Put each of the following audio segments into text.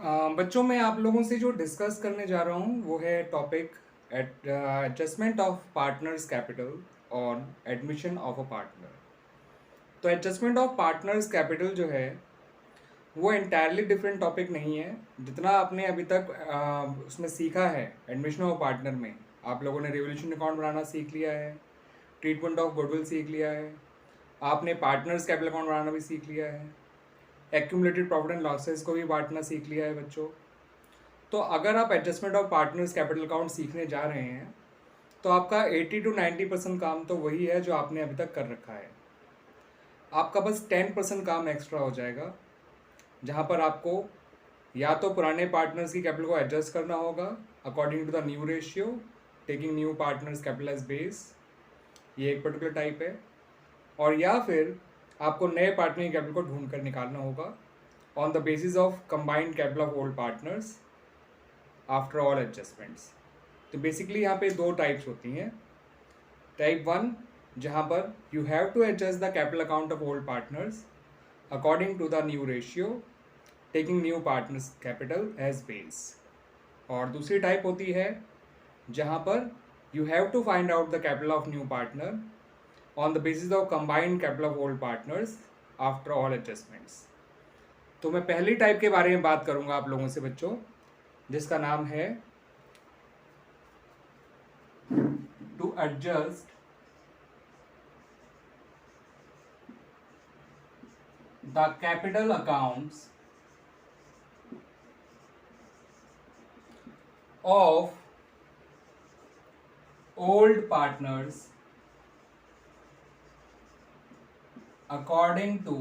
बच्चों मैं आप लोगों से जो डिस्कस करने जा रहा हूँ वो है topic adjustment of partners capital on admission of a partner. तो एडजस्टमेंट ऑफ पार्टनर्स कैपिटल जो है वो एंटायरली डिफरेंट टॉपिक नहीं है। जितना आपने अभी तक उसमें सीखा है एडमिशन ऑफ पार्टनर में, आप लोगों ने रिवोल्यूशन अकाउंट बनाना सीख लिया है, ट्रीटमेंट ऑफ गुडविल सीख लिया है, आपने पार्टनर्स कैपिटल अकाउंट बनाना भी सीख लिया है, एक्यूमुलेटेड प्रॉफिट एंड लॉसेस को भी बांटना सीख लिया है बच्चों। तो अगर आप adjustment of partners capital account सीखने जा रहे हैं तो आपका 80 to 90% काम तो वही है जो आपने अभी तक कर रखा है। आपका बस 10% काम एक्स्ट्रा हो जाएगा, जहाँ पर आपको या तो पुराने पार्टनर्स की कैपिटल को एडजस्ट करना होगा according to the new ratio, taking new partners capital as base, ये एक पर्टिकुलर टाइप है, और या फिर आपको नए पार्टनर की कैपिटल को ढूंढ कर निकालना होगा on the basis of combined capital of old partners after all adjustments. तो बेसिकली यहाँ पे दो टाइप्स होती हैं। टाइप वन, जहाँ पर you have to adjust the capital account of old partners according to the new ratio, taking new partners capital as base. और दूसरी टाइप होती है जहाँ पर you have to find out the capital of new partner on the basis of combined capital of old partners after all adjustments. तो मैं पहली type के बारे में बात करूँगा आप लोगों से बच्चों, जिसका नाम है to adjust the capital accounts of old partners according to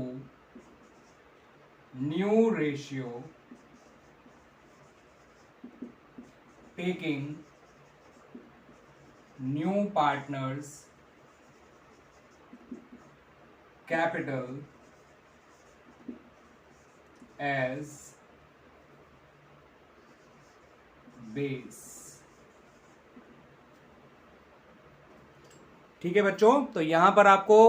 new ratio, taking new partners capital as base। ठीक है बच्चों, तो यहां पर आपको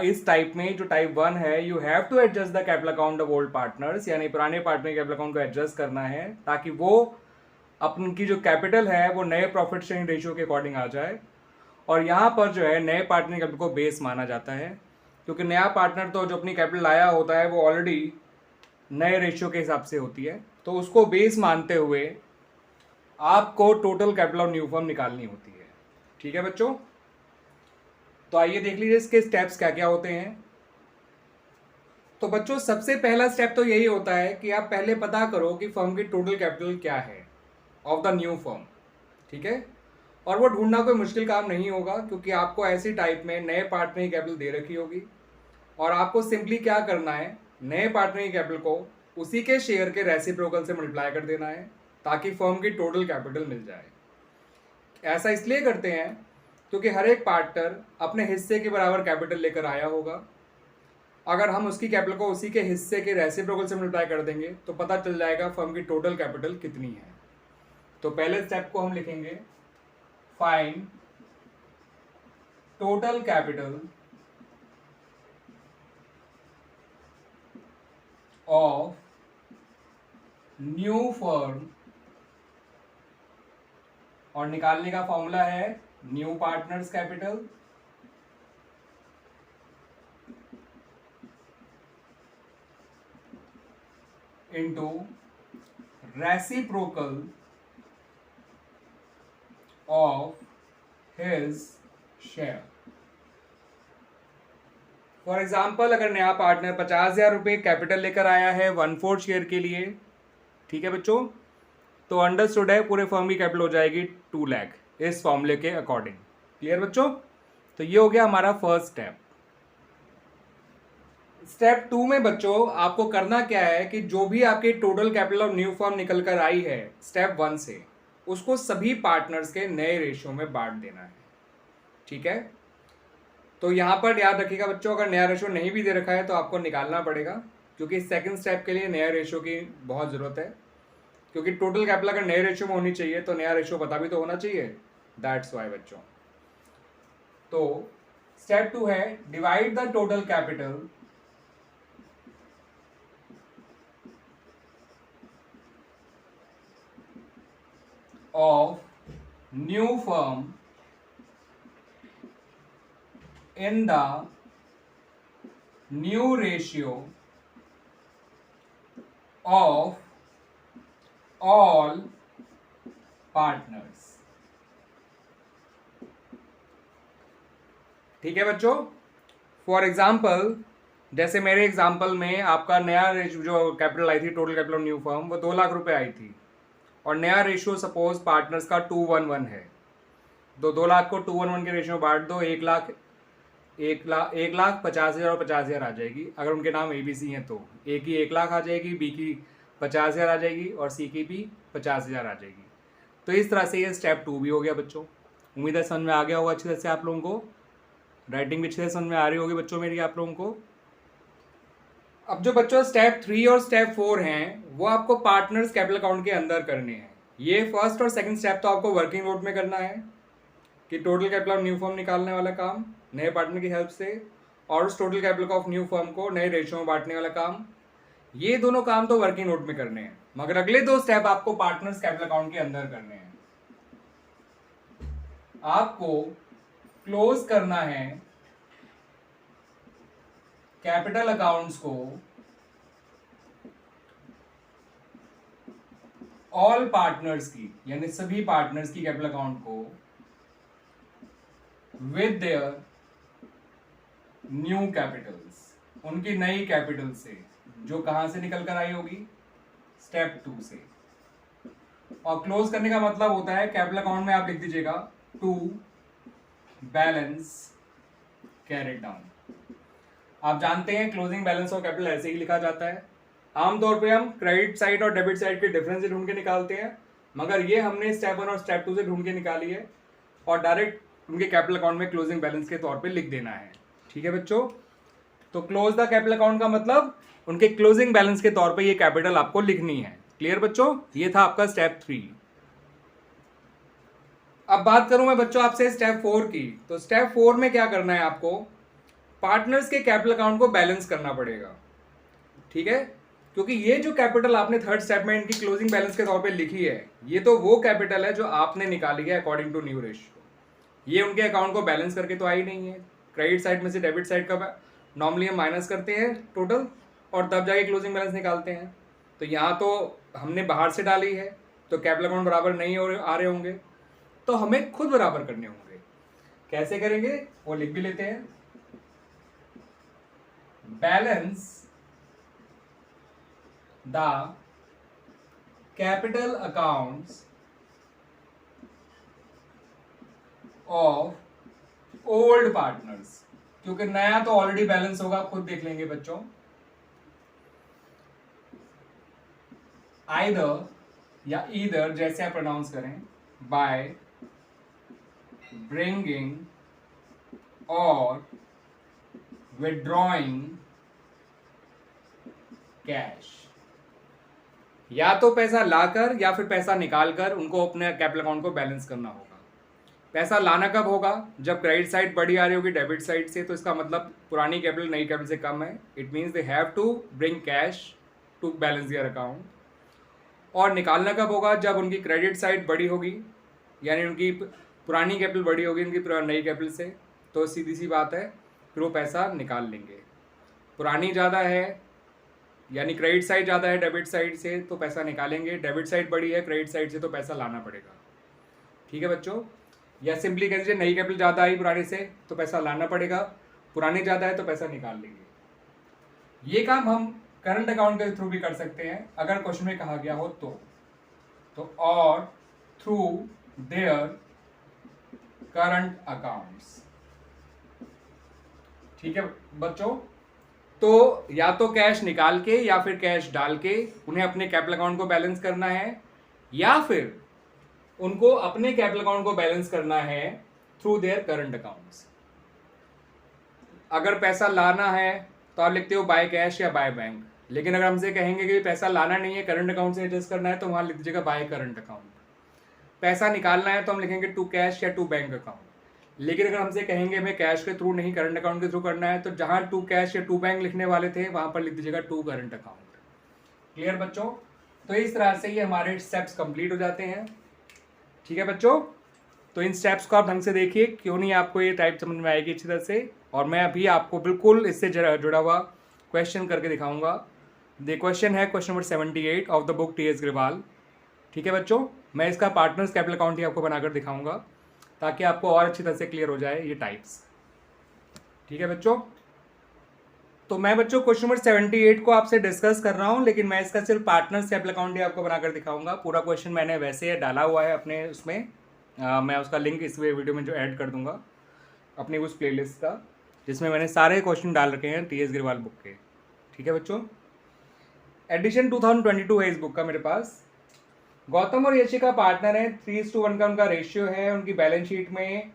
इस टाइप में जो टाइप वन है, you have to adjust the capital account of old partners, यानी पुराने पार्टनर कैपिटल अकाउंट को एडजस्ट करना है ताकि वो अपन की जो कैपिटल है वो नए प्रॉफिट शेयरिंग रेशियो के अकॉर्डिंग आ जाए। और यहाँ पर जो है नए पार्टनर कैपिटल को बेस माना जाता है, क्योंकि नया पार्टनर तो जो अपनी कैपिटल लाया होता है वो ऑलरेडी नए रेशियो के हिसाब से होती है, तो उसको बेस मानते हुए आपको total capital of new firm निकालनी होती है। ठीक है बच्चों, तो आइए देख लीजिए इसके स्टेप्स क्या क्या होते हैं। तो बच्चों सबसे पहला स्टेप तो यही होता है कि आप पहले पता करो कि फर्म की टोटल कैपिटल क्या है ऑफ द न्यू फर्म। ठीक है, और वो ढूंढना कोई मुश्किल काम नहीं होगा, क्योंकि आपको ऐसी टाइप में नए पार्टनर की कैपिटल दे रखी होगी और आपको सिंपली क्या करना है, नए पार्टनर की कैपिटल को उसी के शेयर के रेसिप्रोकल से मल्टीप्लाई कर देना है ताकि फर्म की टोटल कैपिटल मिल जाए। ऐसा इसलिए करते हैं क्योंकि हर एक पार्टनर अपने हिस्से के बराबर कैपिटल लेकर आया होगा। अगर हम उसकी कैपिटल को उसी के हिस्से के रेसिप्रोकल से मल्टीप्लाई कर देंगे तो पता चल जाएगा फर्म की टोटल कैपिटल कितनी है। तो पहले स्टेप को हम लिखेंगे, find total capital of new firm, और निकालने का फॉर्मूला है new partners capital into reciprocal of his share. For example, अगर नया पार्टनर 50,000 रुपये कैपिटल लेकर आया है 1/4 शेयर के लिए, ठीक है बच्चों, तो अंडरस्टूड है पूरे फर्म की कैपिटल हो जाएगी 2 लाख इस फॉर्मूले के अकॉर्डिंग। क्लियर बच्चों, तो ये हो गया हमारा फर्स्ट स्टेप। स्टेप 2 में बच्चों आपको करना क्या है कि जो भी आपकी total capital of new firm निकल कर आई है स्टेप 1 से, उसको सभी पार्टनर्स के नए रेशियो में बांट देना है। ठीक है, तो यहाँ पर याद रखिएगा बच्चों, अगर नया रेशियो नहीं भी दे रखा है तो आपको निकालना पड़ेगा, क्योंकि सेकंड स्टेप के लिए नया रेशियो की बहुत ज़रूरत है, क्योंकि टोटल कैपिटल अगर नए रेशियो में होनी चाहिए तो नया रेशियो पता भी तो होना चाहिए। दैट्स वाई बच्चों। तो स्टेप 2 है divide the total capital of new firm in the new ratio of all partners। ठीक है बच्चों, फॉर एग्जाम्पल जैसे मेरे एग्जाम्पल में आपका नया रेशियो जो कैपिटल आई थी, total capital of new firm, वो 2 लाख रुपए आई थी और नया रेशियो सपोज पार्टनर्स का 2:1 है। तो 2 लाख को 2:1 के रेशियो में बांट दो, 1,50,000 और 50,000 आ जाएगी। अगर उनके नाम ABC हैं तो ए की 1 लाख आ जाएगी, बी की 50,000 आ जाएगी और सी की भी 50,000 आ जाएगी। तो इस तरह से ये स्टेप 2 भी हो गया बच्चों। उम्मीद है समझ में आ गया होगा अच्छी तरह से आप लोगों को। राइटिंग भी अच्छे से समझ में आ रही होगी बच्चों मेरी आप लोगों को। अब जो बच्चों स्टेप 3 और स्टेप 4 हैं वो आपको पार्टनर्स कैपिटल अकाउंट के अंदर करने हैं। ये फर्स्ट और सेकंड स्टेप तो आपको वर्किंग नोट में करना है कि total capital of new firm निकालने वाला काम नए पार्टनर की हेल्प से, और उस total capital of new firm को नए रेशियो में बांटने वाला काम। ये दोनों काम तो वर्किंग नोट में करने हैं, मगर अगले 2 स्टेप आपको पार्टनर्स कैपिटल अकाउंट के अंदर करने हैं। आपको क्लोज करना है कैपिटल अकाउंट्स को ऑल पार्टनर्स की, यानी सभी पार्टनर्स की कैपिटल अकाउंट को विद देयर न्यू कैपिटल्स, उनकी नई कैपिटल से, जो कहां से निकल कर आई होगी, स्टेप 2 से। और क्लोज करने का मतलब होता है कैपिटल अकाउंट में आप लिख दीजिएगा टू बैलेंस कैरिड डाउन। आप जानते हैं क्लोजिंग बैलेंस ऑफ कैपिटल ऐसे ही लिखा जाता है। आमतौर पे हम क्रेडिट साइड और डेबिट साइड के डिफरेंस ढूंढ के निकालते हैं, मगर ये हमने स्टेप 1 और स्टेप 2 से ढूंढ के निकाली है और डायरेक्ट उनके कैपिटल अकाउंट में क्लोजिंग बैलेंस के तौर पे लिख देना है। ठीक है बच्चों, तो क्लोज द कैपिटल अकाउंट का मतलब उनके क्लोजिंग बैलेंस के तौर पे ये कैपिटल आपको लिखनी है। क्लियर बच्चों, ये था आपका स्टेप 3। अब बात करूं मैं बच्चों आपसे स्टेप 4 की, तो स्टेप 4 में क्या करना है, आपको पार्टनर्स के कैपिटल अकाउंट को बैलेंस करना पड़ेगा। ठीक है, क्योंकि ये जो कैपिटल आपने थर्ड स्टेप में इनकी क्लोजिंग बैलेंस के तौर पे लिखी है, ये तो वो कैपिटल है जो आपने निकाली है अकॉर्डिंग टू न्यू रेशियो। ये उनके अकाउंट को बैलेंस करके तो आई नहीं है। क्रेडिट साइड में से डेबिट साइड का नॉर्मली हम माइनस करते हैं टोटल और तब जाके क्लोजिंग बैलेंस निकालते हैं। तो यहाँ तो हमने बाहर से डाली है तो कैपिटल अकाउंट बराबर नहीं आ रहे होंगे, तो हमें खुद बराबर करने होंगे। कैसे करेंगे वो लिख भी लेते हैं। Balance the capital accounts of old partners, क्योंकि नया तो ऑलरेडी बैलेंस होगा, खुद देख लेंगे बच्चों। आइदर या ईदर जैसे आप प्रोनाउंस करें, बाय ब्रिंगिंग और विड्रॉइंग कैश, या तो पैसा लाकर या फिर पैसा निकालकर उनको अपने कैपिटल अकाउंट को बैलेंस करना होगा। पैसा लाना कब होगा, जब क्रेडिट साइड बड़ी आ रही होगी डेबिट साइड से, तो इसका मतलब पुरानी कैपिटल नई कैपिटल से कम है। It means they have to bring cash to balance their account. और निकालना कब होगा, जब उनकी क्रेडिट साइड बड़ी होगी, यानी उनकी पुरानी कैपिटल बड़ी होगी उनकी नई कैपिटल से, तो सीधी सी बात है फिर वो पैसा निकाल लेंगे। पुरानी ज़्यादा है यानी क्रेडिट साइड ज़्यादा है डेबिट साइड से, तो पैसा निकालेंगे। डेबिट साइड बड़ी है क्रेडिट साइड से, तो पैसा लाना पड़ेगा। ठीक है बच्चों, या सिंपली कह दीजिए नई कैपिटल ज़्यादा आई पुराने से तो पैसा लाना पड़ेगा, पुरानी ज़्यादा है तो पैसा निकाल लेंगे। ये काम हम करंट अकाउंट के थ्रू भी कर सकते हैं अगर क्वेश्चन में कहा गया हो तो और थ्रू देयर करंट अकाउंट्स। ठीक है बच्चों, तो या तो कैश निकाल के या फिर कैश डाल के उन्हें अपने कैपिटल अकाउंट को बैलेंस करना है, या फिर उनको अपने कैपिटल अकाउंट को बैलेंस करना है थ्रू देयर करंट अकाउंट्स। अगर पैसा लाना है तो आप लिखते हो बाय कैश या बाय बैंक, लेकिन अगर हमसे कहेंगे कि पैसा लाना नहीं है करंट अकाउंट से एडजस्ट करना है, तो वहां लिख दीजिएगा बाय करंट अकाउंट। पैसा निकालना है तो हम लिखेंगे टू कैश या टू बैंक अकाउंट। लेकिन अगर हमसे कहेंगे हमें कैश के थ्रू नहीं करंट अकाउंट के थ्रू करना है, तो जहां टू कैश या टू बैंक लिखने वाले थे वहां पर लिख दीजिएगा टू करंट अकाउंट। क्लियर बच्चों, तो इस तरह से ये हमारे स्टेप्स कंप्लीट हो जाते हैं। ठीक है बच्चों, तो इन स्टेप्स को आप ढंग से देखिए, क्यों नहीं आपको ये टाइप समझ में आएगी अच्छी तरह से। और मैं अभी आपको बिल्कुल इससे जुड़ा हुआ क्वेश्चन करके दिखाऊंगा। द क्वेश्चन है question number 78 of the book T.S.. Grewal. ठीक है बच्चों, मैं इसका पार्टनर्स कैपिटल अकाउंट ही आपको बनाकर दिखाऊंगा ताकि आपको और अच्छी तरह से क्लियर हो जाए ये टाइप्स। ठीक है बच्चों, तो मैं बच्चों क्वेश्चन नंबर 78 को आपसे डिस्कस कर रहा हूँ, लेकिन मैं इसका सिर्फ पार्टनर्स कैपिटल अकाउंट ही आपको बनाकर दिखाऊंगा। पूरा क्वेश्चन मैंने वैसे डाला हुआ है अपने उसमें, मैं उसका लिंक इस वीडियो में जो ऐड कर दूंगा अपनी उस प्लेलिस्ट का, जिसमें मैंने सारे क्वेश्चन डाल रखे हैं टी.एस. ग्रेवाल बुक के। ठीक है बच्चों, एडिशन 2022 है इस बुक का मेरे पास। गौतम और यशिका पार्टनर है, 3:1 का उनका रेशियो है। उनकी बैलेंस शीट में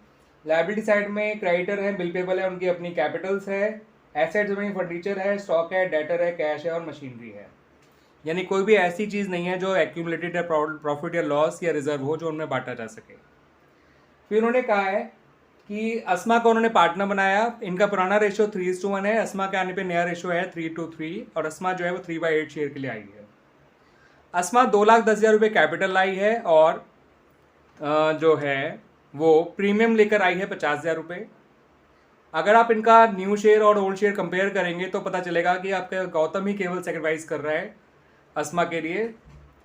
लायबिलिटी साइड में क्रेडिटर है, बिल पेबल है, उनकी अपनी कैपिटल्स है, एसेट्स में फर्नीचर है, स्टॉक है, डेटर है, कैश है और मशीनरी है। यानी कोई भी ऐसी चीज़ नहीं है जो एक्यूमुलेटेड है प्रॉफिट या लॉस या रिजर्व हो जो उनमें बांटा जा सके। फिर उन्होंने कहा है कि अस्मा को उन्होंने पार्टनर बनाया। इनका पुराना रेशियो 3:1 है, अस्मा के आने पे नया रेशियो है 3:3 और अस्मा जो है वो 3/8 शेयर के लिए आई है। अस्मा 2,10,000 रुपये कैपिटल लाई है और जो है वो प्रीमियम लेकर आई है 50,000 रुपये। अगर आप इनका न्यू शेयर और ओल्ड शेयर कंपेयर करेंगे तो पता चलेगा कि आपका गौतम ही केवल सेक्रीफाइस कर रहा है अस्मा के लिए,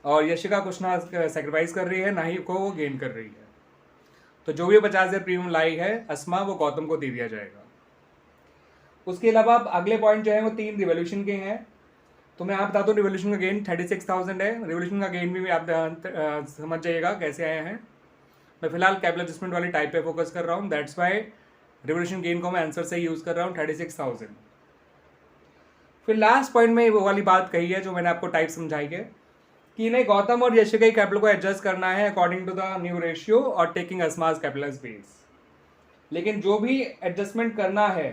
और यशिका कुछ ना सेक्रीफाइस कर रही है, ना ही को वो गेन कर रही है। तो जो भी 50,000 प्रीमियम लाई है अस्मा, वो गौतम को दे दिया जाएगा। उसके अलावा अगले पॉइंट जो है वो 3 रिवोल्यूशन के हैं। तो मैं आप बता दूँ, रिवोल्यूशन का गेन 36,000 है। रिवोल्यूशन का गेन भी आप समझ जाइएगा कैसे आए हैं। मैं फिलहाल कैपिटल एडजस्टमेंट वाली टाइप पे फोकस कर रहा हूँ, दैट्स वाई रिवोल्यूशन गेन को मैं आंसर से यूज़ कर रहा हूँ 36,000। फिर लास्ट पॉइंट में वो वाली बात कही है जो मैंने आपको टाइप समझाई है कि इन्हें गौतम और यशिका की कैपिटल को एडजस्ट करना है according to the new ratio और टेकिंग अस्मास कैपिटल एज बेस। लेकिन जो भी एडजस्टमेंट करना है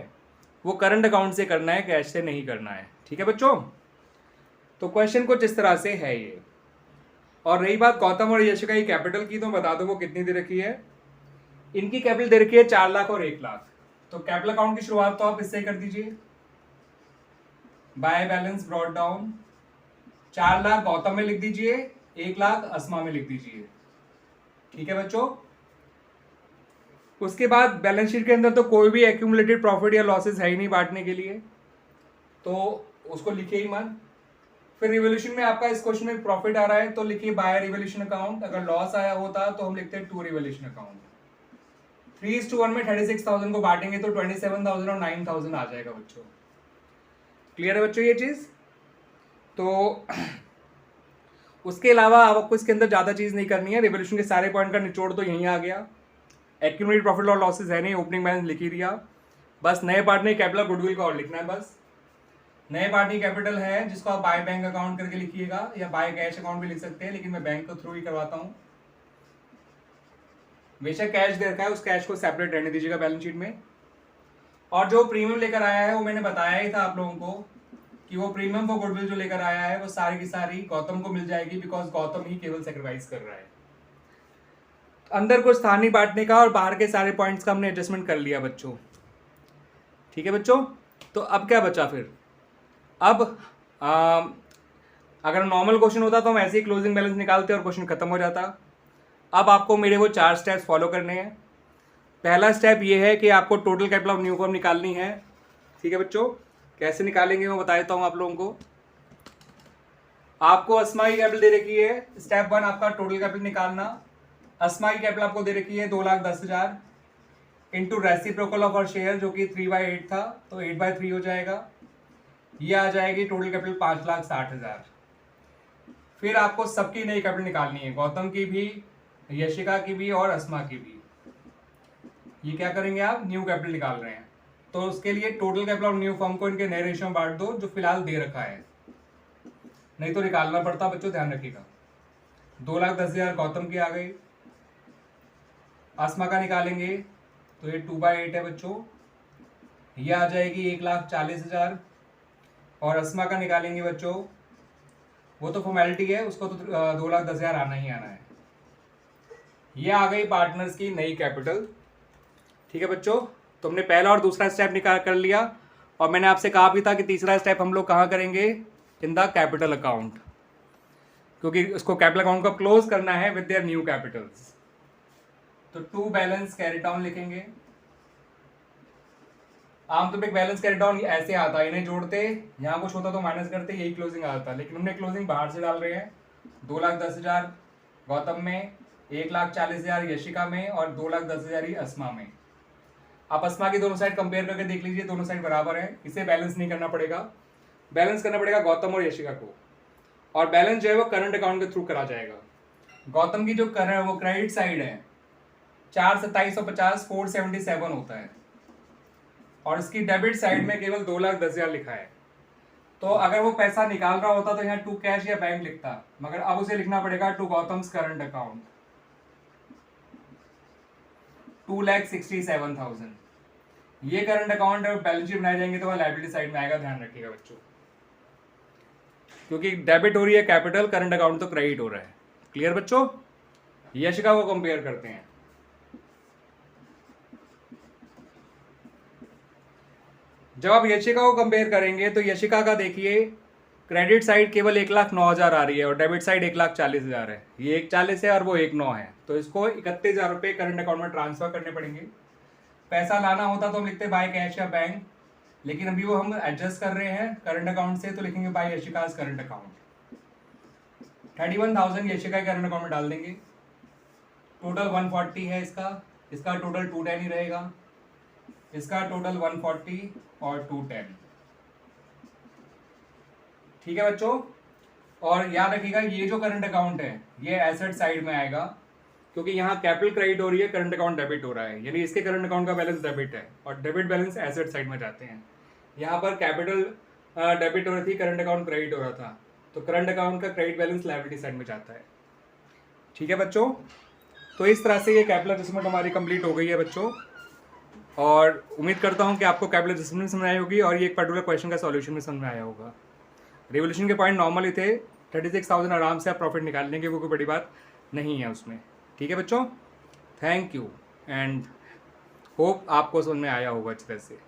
वो करंट अकाउंट से करना है, कैश से नहीं करना है। ठीक है बच्चों, तो क्वेश्चन कुछ इस तरह से है ये। और रही बात गौतम और यशिका की कैपिटल की, तो बता दो वो कितनी दे रखी है। इनकी कैपिटल दे रखी है 4 लाख और 1 लाख। तो कैपिटल अकाउंट की शुरुआत तो आप इससे कर दीजिए, by balance brought down. 4 lakh Gautam में लिख दीजिए, 1 लाख अस्मा में लिख दीजिए। ठीक है बच्चों, उसके बाद बैलेंस शीट के अंदर तो कोई भी एक्यूमुलेटेड प्रॉफिट या लॉसेस है ही नहीं बांटने के लिए, तो उसको लिखिए ही मत। फिर रिवोल्यूशन में आपका इस क्वेश्चन में प्रॉफिट आ रहा है तो लिखिए बाय रिवोल्यूशन अकाउंट। अगर लॉस आया होता तो हम लिखते हैं टू रिवोल्यूशन अकाउंट। 3:1 में 36,000 को बांटेंगे तो 27,000 और 9,000 आ जाएगा बच्चों। क्लियर है बच्चों ये चीज? तो उसके अलावा आपको इसके अंदर ज़्यादा चीज़ नहीं करनी है। रिवोल्यूशन के सारे पॉइंट का निचोड़ तो यहीं आ गया। एक्यूमुलेटेड प्रॉफिट और लॉसेस है नहीं, ओपनिंग बैलेंस लिख ही दिया। बस नए पार्टनर कैपिटल गुडविल का और लिखना है। बस नए पार्टी कैपिटल है जिसको आप बाय बैंक अकाउंट करके लिखिएगा या बाय कैश अकाउंट भी लिख सकते हैं, लेकिन मैं बैंक के थ्रू ही करवाता हूँ। बेशक कैश दे रखा है, उस कैश को सेपरेट रहने दीजिएगा बैलेंस शीट में। और जो प्रीमियम लेकर आया है वो मैंने बताया ही था आप लोगों को कि वो प्रीमियम फॉर गुडविल जो लेकर आया है वो सारी की सारी गौतम को मिल जाएगी, बिकॉज गौतम ही केवल सेक्रीफाइस कर रहा है। अंदर को स्थान नहीं बांटने का और बाहर के सारे पॉइंट्स का हमने एडजस्टमेंट कर लिया बच्चों। ठीक है बच्चों, तो अब क्या बचा फिर? अब अगर नॉर्मल क्वेश्चन होता तो हम ऐसे ही क्लोजिंग बैलेंस निकालते और क्वेश्चन खत्म हो जाता। अब आपको मेरे वो 4 स्टेप्स फॉलो करने हैं। पहला स्टेप ये है कि आपको total capital of new firm निकालनी है। ठीक है बच्चों, कैसे निकालेंगे मैं बता देता हूँ आप लोगों को। आपको अस्मा की कैपिटल दे रखी है, स्टेप 1 आपका टोटल कैपिटल निकालना। अस्मा की कैपिटल आपको दे रखी है 2,10,000 इंटू रेसिप्रोकल ऑफ और शेयर जो कि 3/8 था, तो 8/3 हो जाएगा। ये आ जाएगी टोटल कैपिटल 5,60,000। फिर आपको सबकी नई कैपिटल निकालनी है, गौतम की भी, यशिका की भी और अस्मा की भी। ये क्या करेंगे आप? न्यू कैपिटल निकाल रहे हैं, तो उसके लिए total capital of new firm को इनके नए रेशियो में बांट दो जो फिलहाल दे रखा है, नहीं तो निकालना पड़ता बच्चों, ध्यान रखिएगा। 2,10,000 गौतम की आ गई। अस्मा का निकालेंगे तो ये 2/8 है बच्चों, ये आ जाएगी 1,40,000। और अस्मा का निकालेंगे बच्चों, वो तो फॉर्मेलिटी है, उसको तो 2,10,000 आना ही आना है। ये आ गई पार्टनर्स की नई कैपिटल। ठीक है बच्चों, तुमने पहला और दूसरा स्टेप निकाल कर लिया, और मैंने आपसे कहा भी था कि तीसरा स्टेप हम लोग कहाँ करेंगे? इन द कैपिटल अकाउंट, क्योंकि उसको कैपिटल अकाउंट को क्लोज करना है विद देयर न्यू कैपिटल्स। तो टू बैलेंस कैरी डाउन लिखेंगे। आमतौर पे बैलेंस कैरी डाउन ऐसे आता है, इन्हें जोड़ते, यहाँ कुछ होता तो माइनस करते, यही क्लोजिंग आता, लेकिन हमने क्लोजिंग बाहर से डाल रहे हैं। 2,10,000 गौतम में, 1,40,000 यशिका में और 2,10,000 ही अस्मा में। आप अस्मा की दोनों साइड कंपेयर करके देख लीजिए, दोनों साइड बराबर है, इसे बैलेंस नहीं करना पड़ेगा, बैलेंस करना पड़ेगा गौतम और यशिका को, और बैलेंस जो है वो करंट अकाउंट के थ्रू करा जाएगा। गौतम की जो वो क्रेडिट साइड है 4,2750 477 होता है, और इसकी डेबिट साइड में केवल 2,10,000 लिखा है। तो अगर वो पैसा निकाल रहा होता तो यहाँ टू कैश या बैंक लिखता, मगर अब उसे लिखना पड़ेगा टू गौतम्स करंट अकाउंट 2,67,000। ये करंट अकाउंट बैलेंस शीट बनाए जाएंगे तो वह लायबिलिटी साइड में आएगा, ध्यान रखिएगा बच्चों, क्योंकि डेबिट हो रही है कैपिटल, करंट अकाउंट तो क्रेडिट हो रहा है। क्लियर बच्चों? यशिका को कंपेयर करते हैं। जब आप यशिका को कंपेयर करेंगे तो यशिका का देखिए क्रेडिट साइड केवल 1,09,000 आ रही है और डेबिट साइड 1,40,000 है। ये 1,40 है और वो 1,09 है, तो इसको 31,000 रुपये करंट अकाउंट में ट्रांसफर करने पड़ेंगे। पैसा लाना होता तो हम लिखते बाय कैश या बैंक, लेकिन अभी वो हम एडजस्ट कर रहे हैं करंट अकाउंट से, तो लिखेंगे by Yashika's current account. 31,000 Yashika current account में डाल देंगे। टोटल 140 है इसका टोटल 210 ही रहेगा, इसका टोटल 140 और 210। ठीक है बच्चों, और याद रखिएगा ये जो करंट अकाउंट है ये एसेट साइड में आएगा, क्योंकि यहाँ कैपिटल क्रेडिट हो रही है, करंट अकाउंट डेबिट हो रहा है, यानी इसके करंट अकाउंट का बैलेंस डेबिट है और डेबिट बैलेंस एसेट साइड में जाते हैं। यहाँ पर कैपिटल डेबिट हो रही थी, करंट अकाउंट क्रेडिट हो रहा था, तो करंट अकाउंट का क्रेडिट बैलेंस लायबिलिटी साइड में जाता है। ठीक है बच्चों, तो इस तरह से ये कैपिटल एडजस्टमेंट हमारी कंप्लीट हो गई है बच्चों, और उम्मीद करता हूँ कि आपको कैपिटल एडजस्टमेंट समझ आई होगी और ये एक पर्टिकुलर क्वेश्चन का सॉल्यूशन भी समझ में आया होगा। रिवोल्यूशन के पॉइंट नॉर्मल ही थे, 36,000 आराम से आप प्रॉफिट निकाल लेंगे, वो कोई बड़ी बात नहीं है उसमें। ठीक है बच्चों, थैंक यू एंड होप आपको समझ में आया होगा अच्छी तरह से।